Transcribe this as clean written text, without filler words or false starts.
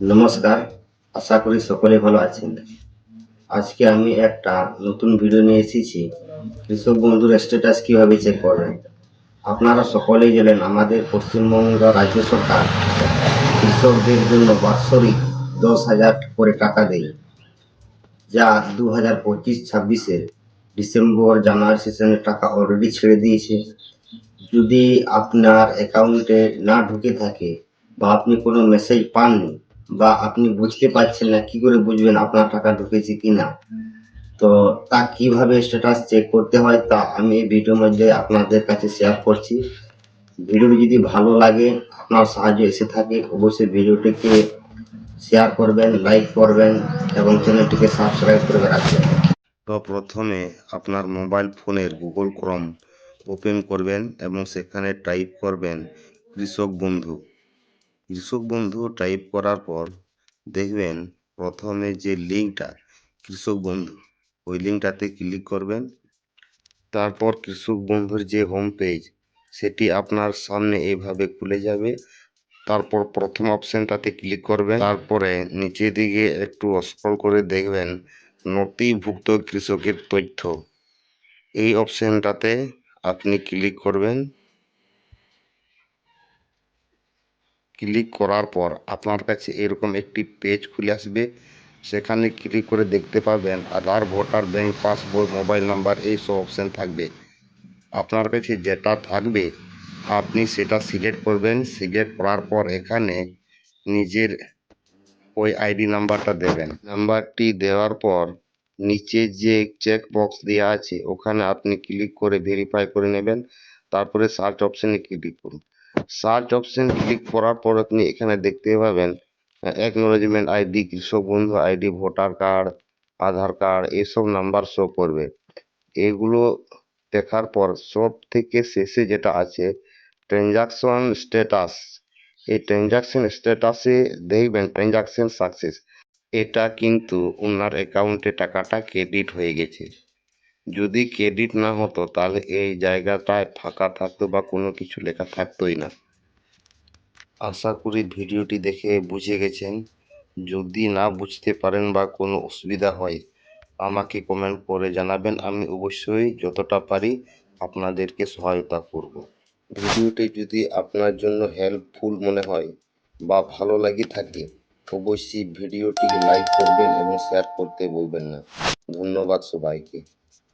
নমস্কার, আশা করি সকলে ভালো আছেন। আজকে আমি একটা নতুন ভিডিও নিয়ে এসেছি, কৃষক বন্ধুর স্ট্যাটাস কিভাবে চেক করবেন। আপনারা সকলেই জানেন আমাদের পশ্চিমবঙ্গ রাজ্য সরকার কৃষকদের জন্য বাৎসরিক 10,000 করে টাকা দেয়, যা 2025-26-এর ডিসেম্বর জানুয়ারি সেশনে টাকা অলরেডি ছেড়ে দিয়েছে। যদি আপনার অ্যাকাউন্টে না ঢুকে থাকে বা আপনি কোনো মেসেজ পাননি বা আপনি বুঝতে পারছেন না, কি করে বুঝবেন আপনার টাকা ঢুকেছে কিনা, তো তা কিভাবে স্ট্যাটাস চেক করতে হয় তা আমি এই ভিডিওর মধ্যে আপনাদের কাছে শেয়ার করছি। ভিডিওটি যদি ভালো লাগে, আপনার সাহায্য এসে থাকে, অবশ্যই ভিডিওটিকে শেয়ার করবেন, লাইক করবেন এবং চ্যানেলটিকে সাবস্ক্রাইব করে রাখবেন। তো প্রথমে আপনার মোবাইল ফোনের গুগল ক্রোম ওপেন করবেন এবং সেখানে টাইপ করবেন কৃষক বন্ধু। কৃষক বন্ধু টাইপ করার পর দেখবেন প্রথমে যে লিঙ্কটা কৃষক বন্ধু, ওই লিঙ্কটাতে ক্লিক করবেন। তারপর কৃষক বন্ধুর যে হোম পেজ সেটি আপনার সামনে এইভাবে খুলে যাবে। তারপর প্রথম অপশনটাতে ক্লিক করবেন, তারপরে নিচের দিকে একটু স্ক্রল করে দেখবেন নথিভুক্ত কৃষকের তথ্য, এই অপশনটাতে আপনি ক্লিক করবেন। ক্লিক করার পর আপনার কাছে এরকম একটি পেজ খুলে আসবে। সেখানে ক্লিক করে দেখতে পাবেন Aadhaar, voter, bank passbook, mobile number, এই সব অপশন থাকবে। আপনার কাছে যেটা থাকবে আপনি সেটা সিলেক্ট করবেন। সিলেক্ট করার পর এখানে নিজের ওই আইডি নাম্বারটা দেবেন। নাম্বারটি দেওয়ার পর নিচে যে চেক বক্স দেওয়া আছে ওখানে আপনি ক্লিক করে ভেরিফাই করে নেবেন। তারপরে সার্চ অপশনে ক্লিক করুন। সার্চ অপশন ক্লিক করার পর আপনি এখানে দেখতে পাবেন অ্যাকনোলেজমেন্ট আইডি, কৃষক বন্ধু আইডি, ভোটার কার্ড, আধার কার্ড, এসব নাম্বার শো করবে। এগুলো দেখার পর সব থেকে শেষে যেটা আছে ট্রানজাকশন স্ট্যাটাস, এই ট্রানজাকশন স্ট্যাটাসে দেখবেন ট্রানজাকশন সাকসেস, এটা কিন্তু ওনার অ্যাকাউন্টে টাকাটা ক্রেডিট হয়ে গেছে। যদি ক্রেডিট না হতো তাহলে এই জায়গাটায় ফাঁকা থাকতো বা কোনো কিছু লেখা থাকতোই না। আশা করি ভিডিওটি দেখে বুঝে গেছেন। যদি না বুঝতে পারেন বা কোনো অসুবিধা হয় আমাকে কমেন্ট করে জানাবেন, আমি অবশ্যই যতটা পারি আপনাদেরকে সহায়তা করব। ভিডিওটি যদি আপনার জন্য হেল্পফুল মনে হয় বা ভালো লাগে থাকে অবশ্যই ভিডিওটি লাইক করবেন এবং শেয়ার করতে বলবেন না। ধন্যবাদ সবাইকে।